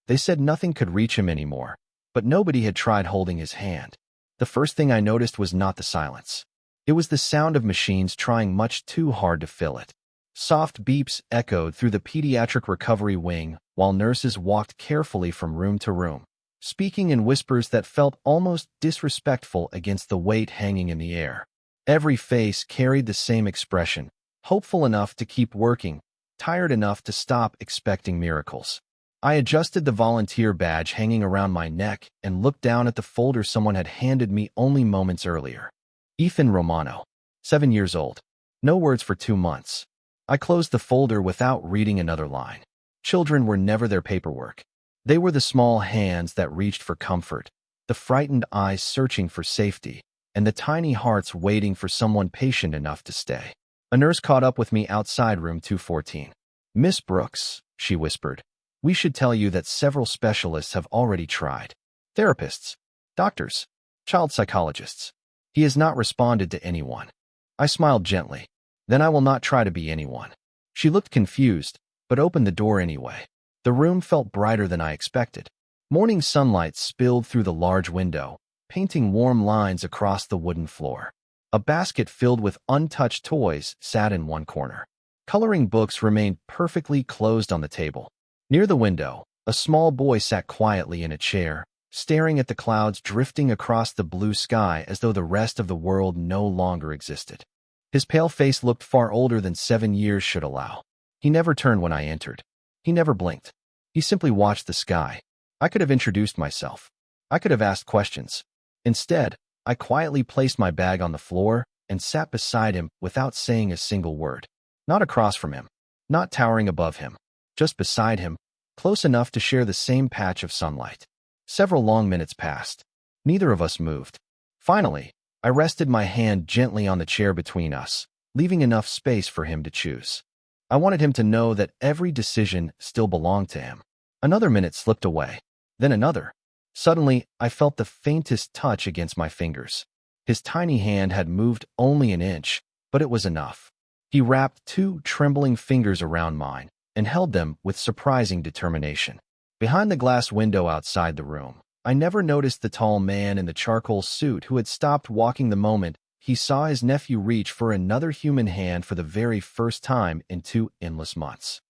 They said nothing could reach him anymore, but nobody had tried holding his hand. The first thing I noticed was not the silence. It was the sound of machines trying much too hard to fill it. Soft beeps echoed through the pediatric recovery wing while nurses walked carefully from room to room, speaking in whispers that felt almost disrespectful against the weight hanging in the air. Every face carried the same expression, hopeful enough to keep working, tired enough to stop expecting miracles. I adjusted the volunteer badge hanging around my neck and looked down at the folder someone had handed me only moments earlier. Ethan Romano, 7 years old. No words for 2 months. I closed the folder without reading another line. Children were never their paperwork. They were the small hands that reached for comfort, the frightened eyes searching for safety, and the tiny hearts waiting for someone patient enough to stay. A nurse caught up with me outside room 214. "Miss Brooks," she whispered, "we should tell you that several specialists have already tried. Therapists, doctors, child psychologists. He has not responded to anyone." I smiled gently. "Then I will not try to be anyone." She looked confused, but opened the door anyway. The room felt brighter than I expected. Morning sunlight spilled through the large window, painting warm lines across the wooden floor. A basket filled with untouched toys sat in one corner. Coloring books remained perfectly closed on the table. Near the window, a small boy sat quietly in a chair, staring at the clouds drifting across the blue sky as though the rest of the world no longer existed. His pale face looked far older than 7 years should allow. He never turned when I entered. He never blinked. He simply watched the sky. I could have introduced myself. I could have asked questions. Instead, I quietly placed my bag on the floor and sat beside him without saying a single word. Not across from him, not towering above him, just beside him, close enough to share the same patch of sunlight. Several long minutes passed. Neither of us moved. Finally, I rested my hand gently on the chair between us, leaving enough space for him to choose. I wanted him to know that every decision still belonged to him. Another minute slipped away, then another. Suddenly, I felt the faintest touch against my fingers. His tiny hand had moved only an inch, but it was enough. He wrapped 2 trembling fingers around mine and held them with surprising determination. Behind the glass window outside the room, I never noticed the tall man in the charcoal suit who had stopped walking the moment he saw his nephew reach for another human hand for the very first time in 2 endless months.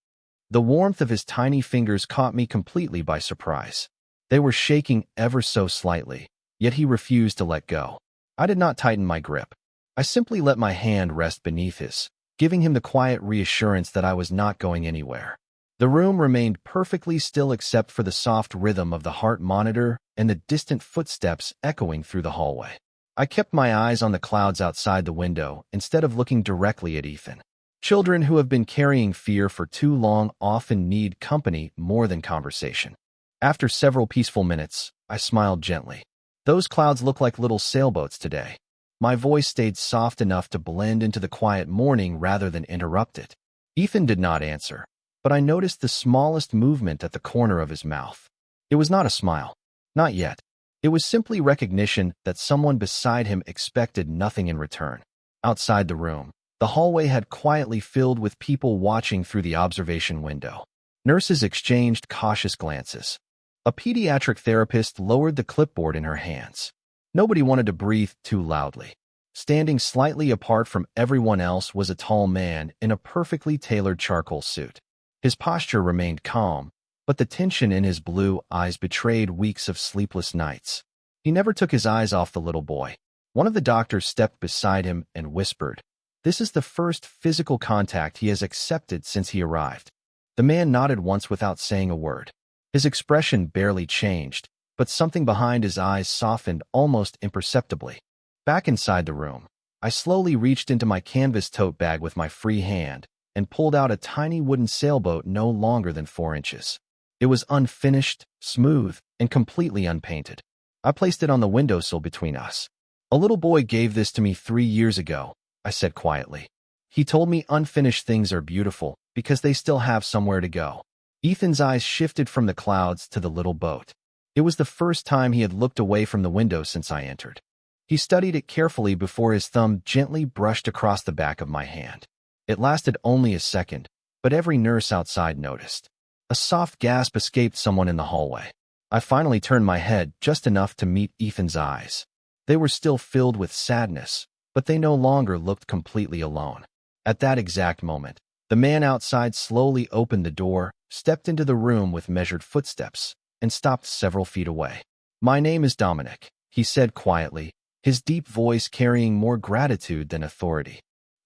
The warmth of his tiny fingers caught me completely by surprise. They were shaking ever so slightly, yet he refused to let go. I did not tighten my grip. I simply let my hand rest beneath his, giving him the quiet reassurance that I was not going anywhere. The room remained perfectly still except for the soft rhythm of the heart monitor and the distant footsteps echoing through the hallway. I kept my eyes on the clouds outside the window instead of looking directly at Ethan. Children who have been carrying fear for too long often need company more than conversation. After several peaceful minutes, I smiled gently. "Those clouds look like little sailboats today." My voice stayed soft enough to blend into the quiet morning rather than interrupt it. Ethan did not answer, but I noticed the smallest movement at the corner of his mouth. It was not a smile. Not yet. It was simply recognition that someone beside him expected nothing in return. Outside the room, the hallway had quietly filled with people watching through the observation window. Nurses exchanged cautious glances. A pediatric therapist lowered the clipboard in her hands. Nobody wanted to breathe too loudly. Standing slightly apart from everyone else was a tall man in a perfectly tailored charcoal suit. His posture remained calm, but the tension in his blue eyes betrayed weeks of sleepless nights. He never took his eyes off the little boy. One of the doctors stepped beside him and whispered, "This is the first physical contact he has accepted since he arrived." The man nodded once without saying a word. His expression barely changed, but something behind his eyes softened almost imperceptibly. Back inside the room, I slowly reached into my canvas tote bag with my free hand and pulled out a tiny wooden sailboat no longer than 4 inches. It was unfinished, smooth, and completely unpainted. I placed it on the windowsill between us. "A little boy gave this to me 3 years ago," I said quietly. "He told me unfinished things are beautiful because they still have somewhere to go." Ethan's eyes shifted from the clouds to the little boat. It was the first time he had looked away from the window since I entered. He studied it carefully before his thumb gently brushed across the back of my hand. It lasted only a second, but every nurse outside noticed. A soft gasp escaped someone in the hallway. I finally turned my head just enough to meet Ethan's eyes. They were still filled with sadness, but they no longer looked completely alone. At that exact moment, the man outside slowly opened the door, stepped into the room with measured footsteps, and stopped several feet away. "My name is Dominic," he said quietly, his deep voice carrying more gratitude than authority.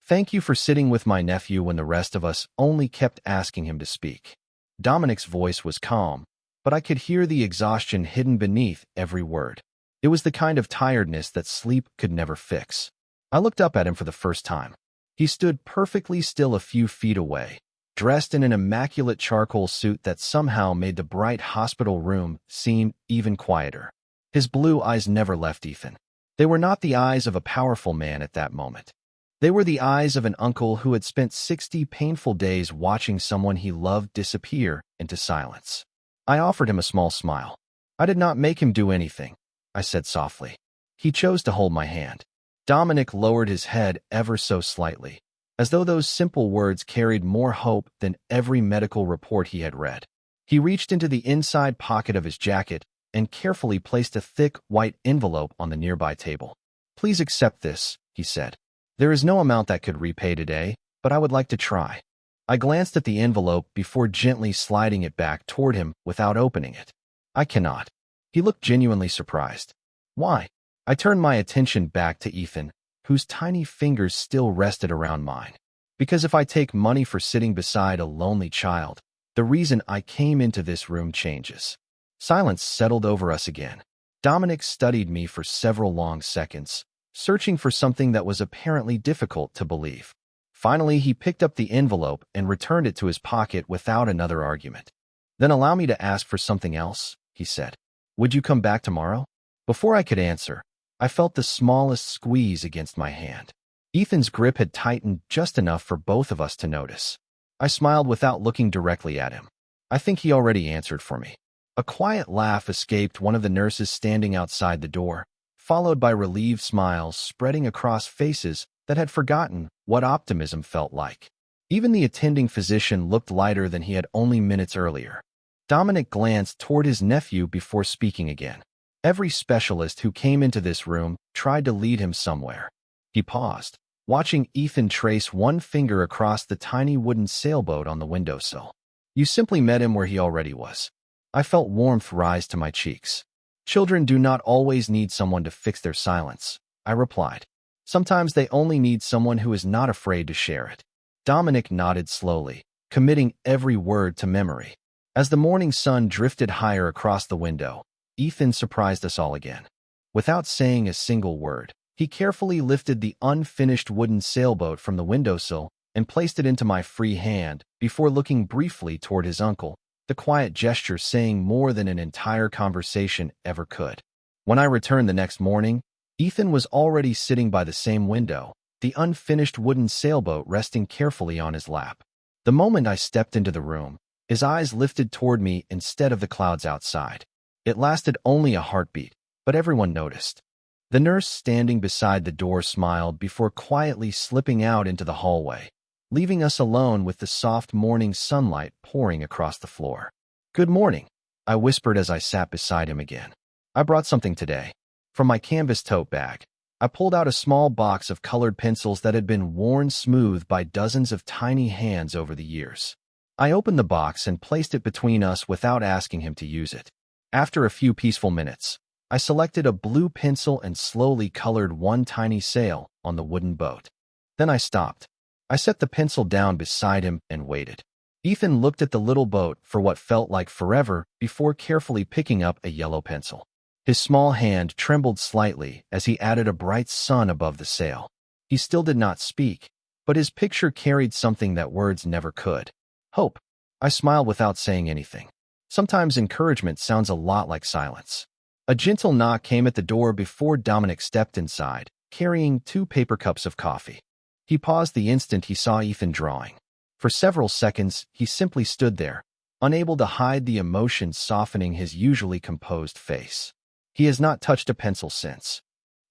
"Thank you for sitting with my nephew when the rest of us only kept asking him to speak." Dominic's voice was calm, but I could hear the exhaustion hidden beneath every word. It was the kind of tiredness that sleep could never fix. I looked up at him for the first time. He stood perfectly still a few feet away, dressed in an immaculate charcoal suit that somehow made the bright hospital room seem even quieter. His blue eyes never left Ethan. They were not the eyes of a powerful man at that moment. They were the eyes of an uncle who had spent 60 painful days watching someone he loved disappear into silence. I offered him a small smile. "I did not make him do anything," I said softly. "He chose to hold my hand." Dominic lowered his head ever so slightly, as though those simple words carried more hope than every medical report he had read. He reached into the inside pocket of his jacket and carefully placed a thick, white envelope on the nearby table. "Please accept this," he said. "There is no amount that could repay today, but I would like to try." I glanced at the envelope before gently sliding it back toward him without opening it. "I cannot." He looked genuinely surprised. "Why?" I turned my attention back to Ethan, whose tiny fingers still rested around mine. "Because if I take money for sitting beside a lonely child, the reason I came into this room changes." Silence settled over us again. Dominic studied me for several long seconds, searching for something that was apparently difficult to believe. Finally, he picked up the envelope and returned it to his pocket without another argument. "Then allow me to ask for something else," he said. "Would you come back tomorrow?" Before I could answer, I felt the smallest squeeze against my hand. Ethan's grip had tightened just enough for both of us to notice. I smiled without looking directly at him. I think he already answered for me. A quiet laugh escaped one of the nurses standing outside the door, followed by relieved smiles spreading across faces that had forgotten what optimism felt like. Even the attending physician looked lighter than he had only minutes earlier. Dominic glanced toward his nephew before speaking again. Every specialist who came into this room tried to lead him somewhere. He paused, watching Ethan trace one finger across the tiny wooden sailboat on the windowsill. "You simply met him where he already was." I felt warmth rise to my cheeks. "Children do not always need someone to fix their silence," I replied. "Sometimes they only need someone who is not afraid to share it." Dominic nodded slowly, committing every word to memory. As the morning sun drifted higher across the window, Ethan surprised us all again. Without saying a single word, he carefully lifted the unfinished wooden sailboat from the windowsill and placed it into my free hand before looking briefly toward his uncle, the quiet gesture saying more than an entire conversation ever could. When I returned the next morning, Ethan was already sitting by the same window, the unfinished wooden sailboat resting carefully on his lap. The moment I stepped into the room, his eyes lifted toward me instead of the clouds outside. It lasted only a heartbeat, but everyone noticed. The nurse standing beside the door smiled before quietly slipping out into the hallway, leaving us alone with the soft morning sunlight pouring across the floor. "Good morning," I whispered as I sat beside him again. "I brought something today." From my canvas tote bag, I pulled out a small box of colored pencils that had been worn smooth by dozens of tiny hands over the years. I opened the box and placed it between us without asking him to use it. After a few peaceful minutes, I selected a blue pencil and slowly colored one tiny sail on the wooden boat. Then I stopped. I set the pencil down beside him and waited. Ethan looked at the little boat for what felt like forever before carefully picking up a yellow pencil. His small hand trembled slightly as he added a bright sun above the sail. He still did not speak, but his picture carried something that words never could. Hope. I smiled without saying anything. Sometimes encouragement sounds a lot like silence. A gentle knock came at the door before Dominic stepped inside, carrying 2 paper cups of coffee. He paused the instant he saw Ethan drawing. For several seconds, he simply stood there, unable to hide the emotion softening his usually composed face. "He has not touched a pencil since."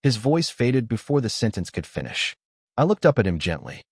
His voice faded before the sentence could finish. I looked up at him gently.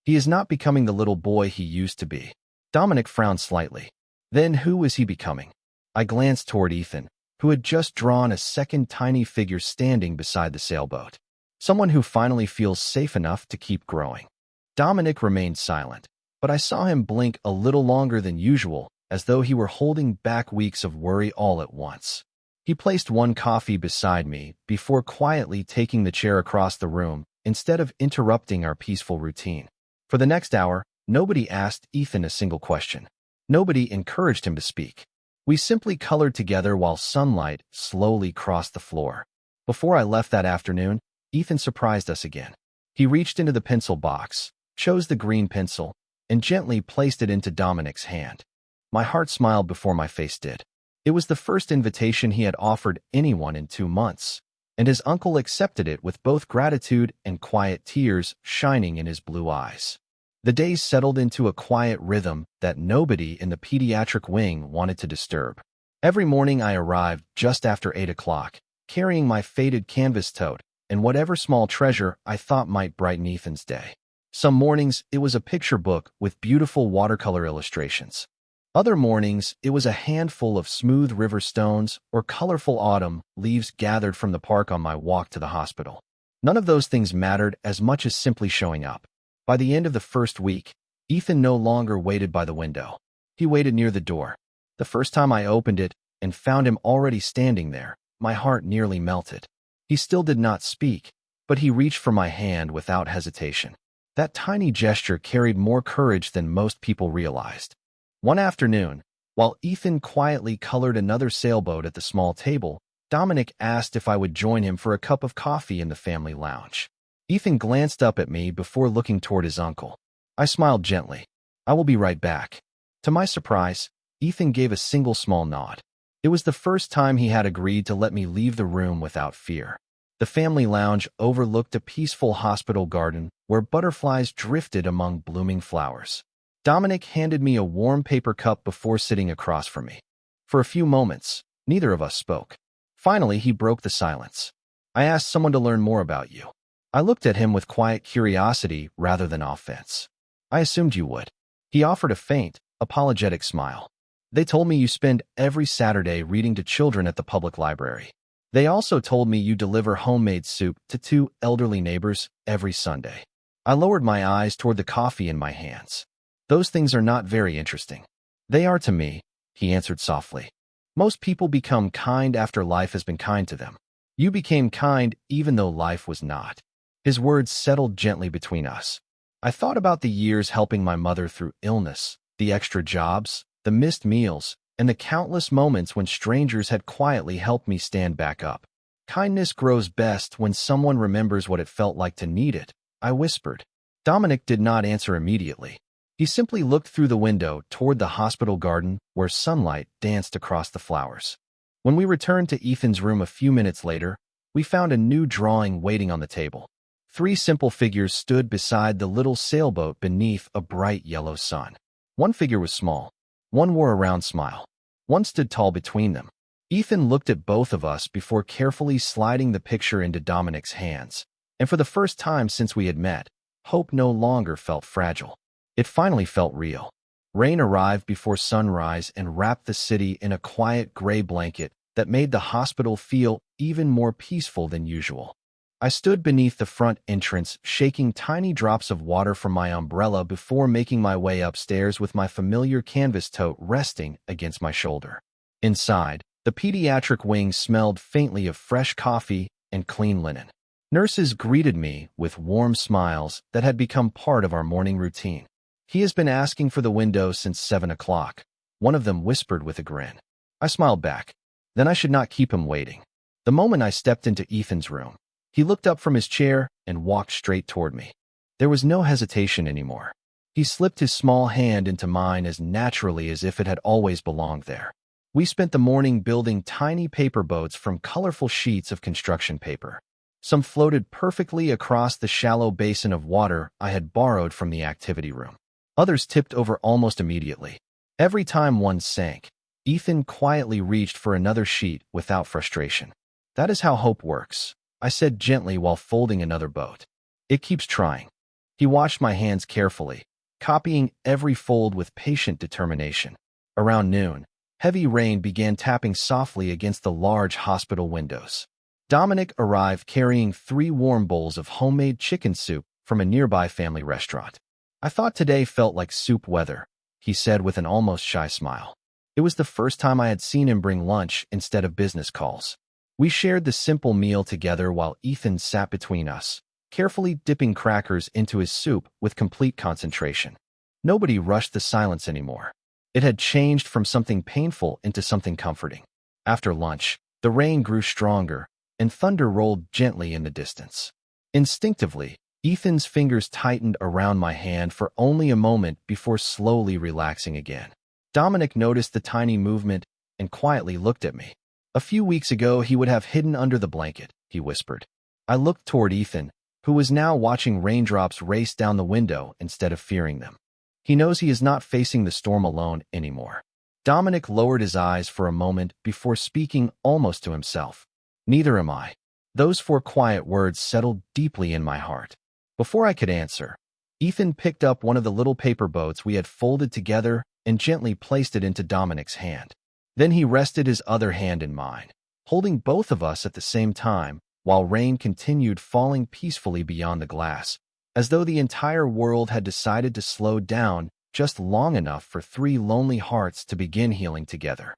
"He is not becoming the little boy he used to be." Dominic frowned slightly. Then who was he becoming? I glanced toward Ethan, who had just drawn a second tiny figure standing beside the sailboat. Someone who finally feels safe enough to keep growing. Dominic remained silent, but I saw him blink a little longer than usual, as though he were holding back weeks of worry all at once. He placed one coffee beside me before quietly taking the chair across the room instead of interrupting our peaceful routine. For the next hour, nobody asked Ethan a single question. Nobody encouraged him to speak. We simply colored together while sunlight slowly crossed the floor. Before I left that afternoon, Ethan surprised us again. He reached into the pencil box, chose the green pencil, and gently placed it into Dominic's hand. My heart smiled before my face did. It was the first invitation he had offered anyone in 2 months, and his uncle accepted it with both gratitude and quiet tears shining in his blue eyes. The days settled into a quiet rhythm that nobody in the pediatric wing wanted to disturb. Every morning I arrived just after 8 o'clock, carrying my faded canvas tote and whatever small treasure I thought might brighten Ethan's day. Some mornings it was a picture book with beautiful watercolor illustrations. Other mornings it was a handful of smooth river stones or colorful autumn leaves gathered from the park on my walk to the hospital. None of those things mattered as much as simply showing up. By the end of the first week, Ethan no longer waited by the window. He waited near the door. The first time I opened it and found him already standing there, my heart nearly melted. He still did not speak, but he reached for my hand without hesitation. That tiny gesture carried more courage than most people realized. One afternoon, while Ethan quietly colored another sailboat at the small table, Dominic asked if I would join him for a cup of coffee in the family lounge. Ethan glanced up at me before looking toward his uncle. I smiled gently. "I will be right back." To my surprise, Ethan gave a single small nod. It was the first time he had agreed to let me leave the room without fear. The family lounge overlooked a peaceful hospital garden where butterflies drifted among blooming flowers. Dominic handed me a warm paper cup before sitting across from me. For a few moments, neither of us spoke. Finally, he broke the silence. "I asked someone to learn more about you." I looked at him with quiet curiosity rather than offense. "I assumed you would." He offered a faint, apologetic smile. "They told me you spend every Saturday reading to children at the public library. They also told me you deliver homemade soup to 2 elderly neighbors every Sunday." I lowered my eyes toward the coffee in my hands. "Those things are not very interesting." "They are to me," he answered softly. "Most people become kind after life has been kind to them. You became kind even though life was not." His words settled gently between us. I thought about the years helping my mother through illness, the extra jobs, the missed meals, and the countless moments when strangers had quietly helped me stand back up. "Kindness grows best when someone remembers what it felt like to need it," I whispered. Dominic did not answer immediately. He simply looked through the window toward the hospital garden where sunlight danced across the flowers. When we returned to Ethan's room a few minutes later, we found a new drawing waiting on the table. 3 simple figures stood beside the little sailboat beneath a bright yellow sun. One figure was small. One wore a round smile. One stood tall between them. Ethan looked at both of us before carefully sliding the picture into Dominic's hands. And for the first time since we had met, hope no longer felt fragile. It finally felt real. Rain arrived before sunrise and wrapped the city in a quiet gray blanket that made the hospital feel even more peaceful than usual. I stood beneath the front entrance, shaking tiny drops of water from my umbrella before making my way upstairs with my familiar canvas tote resting against my shoulder. Inside, the pediatric wing smelled faintly of fresh coffee and clean linen. Nurses greeted me with warm smiles that had become part of our morning routine. "He has been asking for the window since 7 o'clock, one of them whispered with a grin. I smiled back. Then I should not keep him waiting. The moment I stepped into Ethan's room, he looked up from his chair and walked straight toward me. There was no hesitation anymore. He slipped his small hand into mine as naturally as if it had always belonged there. We spent the morning building tiny paper boats from colorful sheets of construction paper. Some floated perfectly across the shallow basin of water I had borrowed from the activity room. Others tipped over almost immediately. Every time one sank, Ethan quietly reached for another sheet without frustration. "That is how hope works," I said gently while folding another boat. "It keeps trying." He watched my hands carefully, copying every fold with patient determination. Around noon, heavy rain began tapping softly against the large hospital windows. Dominic arrived carrying 3 warm bowls of homemade chicken soup from a nearby family restaurant. "I thought today felt like soup weather," he said with an almost shy smile. It was the first time I had seen him bring lunch instead of business calls. We shared the simple meal together while Ethan sat between us, carefully dipping crackers into his soup with complete concentration. Nobody rushed the silence anymore. It had changed from something painful into something comforting. After lunch, the rain grew stronger, and thunder rolled gently in the distance. Instinctively, Ethan's fingers tightened around my hand for only a moment before slowly relaxing again. Dominic noticed the tiny movement and quietly looked at me. "A few weeks ago, he would have hidden under the blanket," he whispered. I looked toward Ethan, who was now watching raindrops race down the window instead of fearing them. He knows he is not facing the storm alone anymore. Dominic lowered his eyes for a moment before speaking almost to himself. "Neither am I." Those 4 quiet words settled deeply in my heart. Before I could answer, Ethan picked up one of the little paper boats we had folded together and gently placed it into Dominic's hand. Then he rested his other hand in mine, holding both of us at the same time, while rain continued falling peacefully beyond the glass, as though the entire world had decided to slow down just long enough for 3 lonely hearts to begin healing together.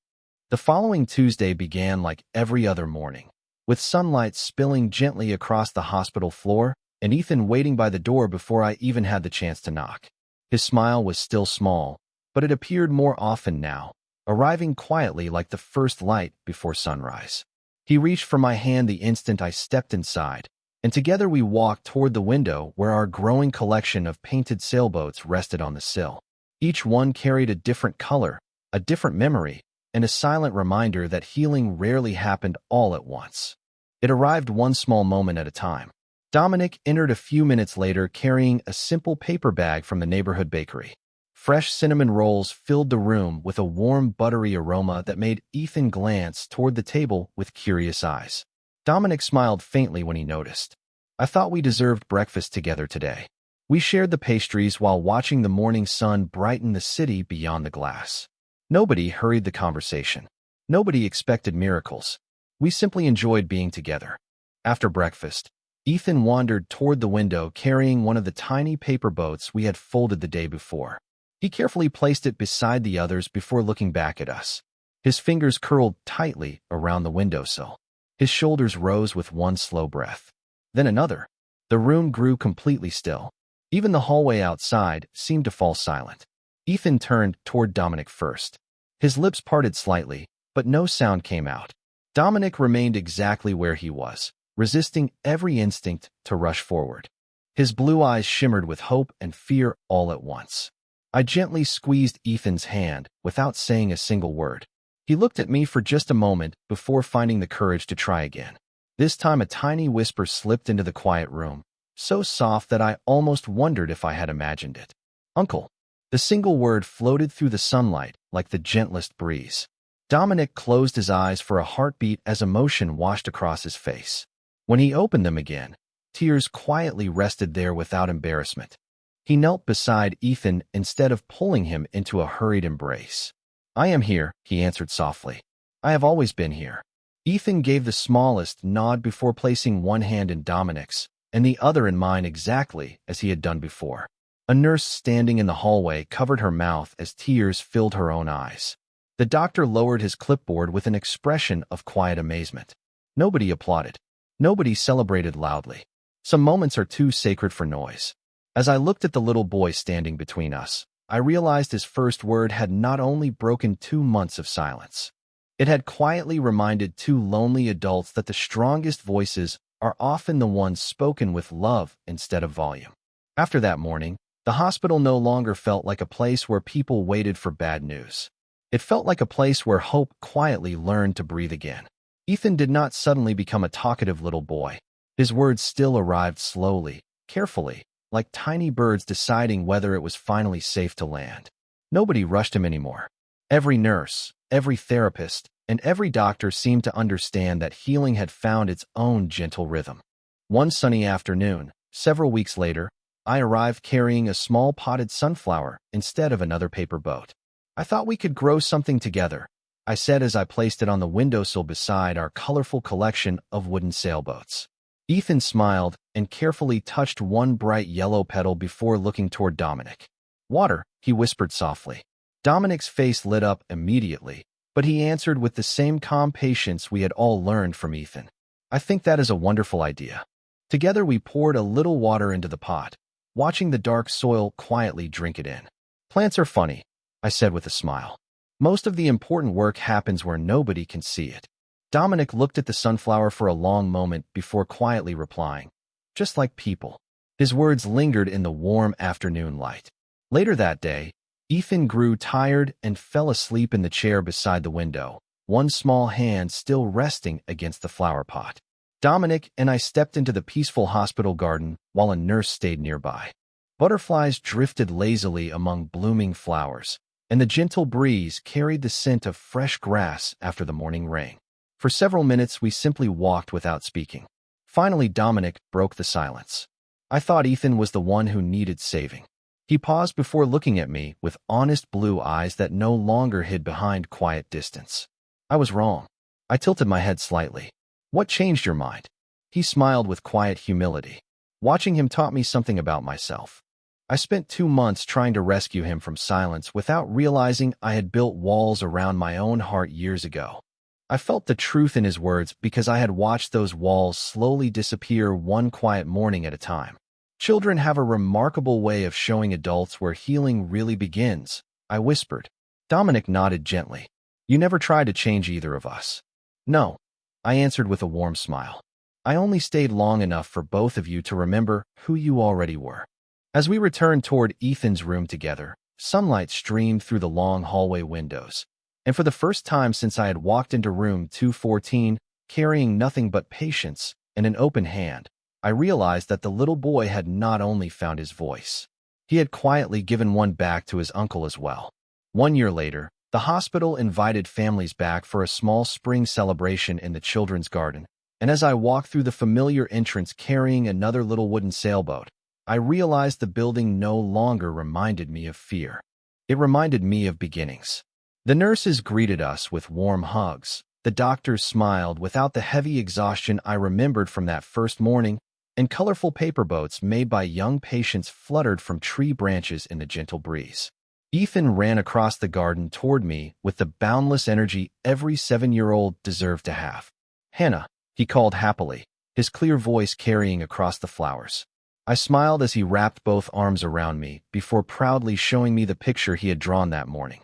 The following Tuesday began like every other morning, with sunlight spilling gently across the hospital floor and Ethan waiting by the door before I even had the chance to knock. His smile was still small, but it appeared more often now, arriving quietly like the first light before sunrise. He reached for my hand the instant I stepped inside, and together we walked toward the window where our growing collection of painted sailboats rested on the sill. Each one carried a different color, a different memory, and a silent reminder that healing rarely happened all at once. It arrived one small moment at a time. Dominic entered a few minutes later carrying a simple paper bag from the neighborhood bakery. Fresh cinnamon rolls filled the room with a warm, buttery aroma that made Ethan glance toward the table with curious eyes. Dominic smiled faintly when he noticed. "I thought we deserved breakfast together today." We shared the pastries while watching the morning sun brighten the city beyond the glass. Nobody hurried the conversation. Nobody expected miracles. We simply enjoyed being together. After breakfast, Ethan wandered toward the window carrying one of the tiny paper boats we had folded the day before. He carefully placed it beside the others before looking back at us. His fingers curled tightly around the windowsill. His shoulders rose with one slow breath. Then another. The room grew completely still. Even the hallway outside seemed to fall silent. Ethan turned toward Dominic first. His lips parted slightly, but no sound came out. Dominic remained exactly where he was, resisting every instinct to rush forward. His blue eyes shimmered with hope and fear all at once. I gently squeezed Ethan's hand without saying a single word. He looked at me for just a moment before finding the courage to try again. This time a tiny whisper slipped into the quiet room, so soft that I almost wondered if I had imagined it. "Uncle." The single word floated through the sunlight like the gentlest breeze. Dominic closed his eyes for a heartbeat as emotion washed across his face. When he opened them again, tears quietly rested there without embarrassment. He knelt beside Ethan instead of pulling him into a hurried embrace. "I am here," he answered softly. "I have always been here." Ethan gave the smallest nod before placing one hand in Dominic's and the other in mine exactly as he had done before. A nurse standing in the hallway covered her mouth as tears filled her own eyes. The doctor lowered his clipboard with an expression of quiet amazement. Nobody applauded. Nobody celebrated loudly. Some moments are too sacred for noise. As I looked at the little boy standing between us, I realized his first word had not only broken 2 months of silence. It had quietly reminded 2 lonely adults that the strongest voices are often the ones spoken with love instead of volume. After that morning, the hospital no longer felt like a place where people waited for bad news. It felt like a place where hope quietly learned to breathe again. Ethan did not suddenly become a talkative little boy. His words still arrived slowly, carefully, like tiny birds deciding whether it was finally safe to land. Nobody rushed him anymore. Every nurse, every therapist, and every doctor seemed to understand that healing had found its own gentle rhythm. One sunny afternoon, several weeks later, I arrived carrying a small potted sunflower instead of another paper boat. I thought we could grow something together, I said as I placed it on the windowsill beside our colorful collection of wooden sailboats. Ethan smiled and carefully touched one bright yellow petal before looking toward Dominic. Water, he whispered softly. Dominic's face lit up immediately, but he answered with the same calm patience we had all learned from Ethan. I think that is a wonderful idea. Together we poured a little water into the pot, watching the dark soil quietly drink it in. Plants are funny, I said with a smile. Most of the important work happens where nobody can see it. Dominic looked at the sunflower for a long moment before quietly replying, just like people. His words lingered in the warm afternoon light. Later that day, Ethan grew tired and fell asleep in the chair beside the window, one small hand still resting against the flower pot. Dominic and I stepped into the peaceful hospital garden while a nurse stayed nearby. Butterflies drifted lazily among blooming flowers, and the gentle breeze carried the scent of fresh grass after the morning rain. For several minutes, we simply walked without speaking. Finally, Dominic broke the silence. I thought Ethan was the one who needed saving. He paused before looking at me with honest blue eyes that no longer hid behind quiet distance. I was wrong. I tilted my head slightly. What changed your mind? He smiled with quiet humility. Watching him taught me something about myself. I spent 2 months trying to rescue him from silence without realizing I had built walls around my own heart years ago. I felt the truth in his words because I had watched those walls slowly disappear one quiet morning at a time. Children have a remarkable way of showing adults where healing really begins, I whispered. Dominic nodded gently. You never tried to change either of us. No, I answered with a warm smile. I only stayed long enough for both of you to remember who you already were. As we returned toward Ethan's room together, sunlight streamed through the long hallway windows, and for the first time since I had walked into room 214, carrying nothing but patience and an open hand, I realized that the little boy had not only found his voice. He had quietly given one back to his uncle as well. 1 year later, the hospital invited families back for a small spring celebration in the children's garden, and as I walked through the familiar entrance carrying another little wooden sailboat, I realized the building no longer reminded me of fear. It reminded me of beginnings. The nurses greeted us with warm hugs. The doctors smiled without the heavy exhaustion I remembered from that first morning, and colorful paper boats made by young patients fluttered from tree branches in the gentle breeze. Ethan ran across the garden toward me with the boundless energy every 7-year-old deserved to have. Hannah, he called happily, his clear voice carrying across the flowers. I smiled as he wrapped both arms around me before proudly showing me the picture he had drawn that morning.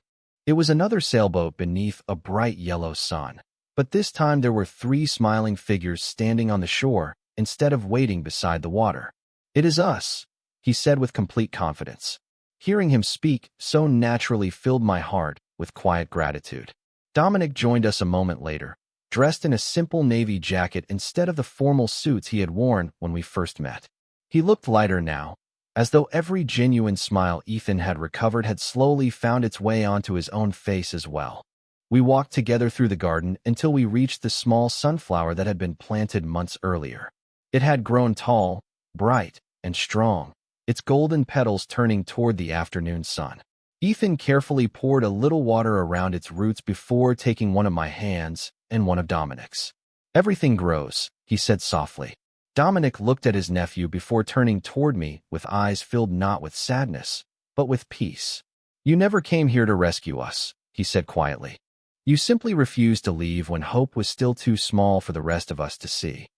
It was another sailboat beneath a bright yellow sun, but this time there were 3 smiling figures standing on the shore instead of waiting beside the water. It is us, he said with complete confidence. Hearing him speak so naturally filled my heart with quiet gratitude. Dominic joined us a moment later, dressed in a simple navy jacket instead of the formal suits he had worn when we first met. He looked lighter now, as though every genuine smile Ethan had recovered had slowly found its way onto his own face as well. We walked together through the garden until we reached the small sunflower that had been planted months earlier. It had grown tall, bright, and strong, its golden petals turning toward the afternoon sun. Ethan carefully poured a little water around its roots before taking one of my hands and one of Dominic's. Everything grows, he said softly. Dominic looked at his nephew before turning toward me with eyes filled not with sadness, but with peace. You never came here to rescue us, he said quietly. You simply refused to leave when hope was still too small for the rest of us to see.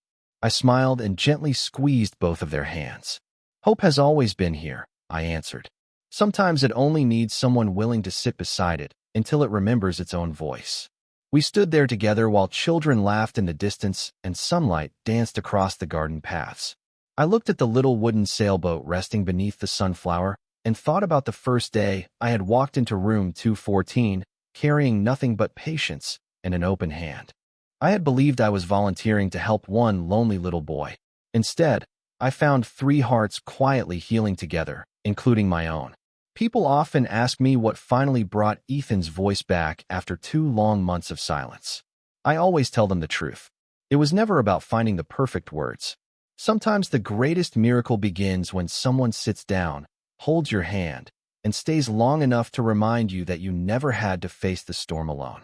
I smiled and gently squeezed both of their hands. Hope has always been here, I answered. Sometimes it only needs someone willing to sit beside it until it remembers its own voice. We stood there together while children laughed in the distance and sunlight danced across the garden paths. I looked at the little wooden sailboat resting beneath the sunflower and thought about the first day I had walked into room 214, carrying nothing but patience and an open hand. I had believed I was volunteering to help one lonely little boy. Instead, I found 3 hearts quietly healing together, including my own. People often ask me what finally brought Ethan's voice back after 2 long months of silence. I always tell them the truth. It was never about finding the perfect words. Sometimes the greatest miracle begins when someone sits down, holds your hand, and stays long enough to remind you that you never had to face the storm alone.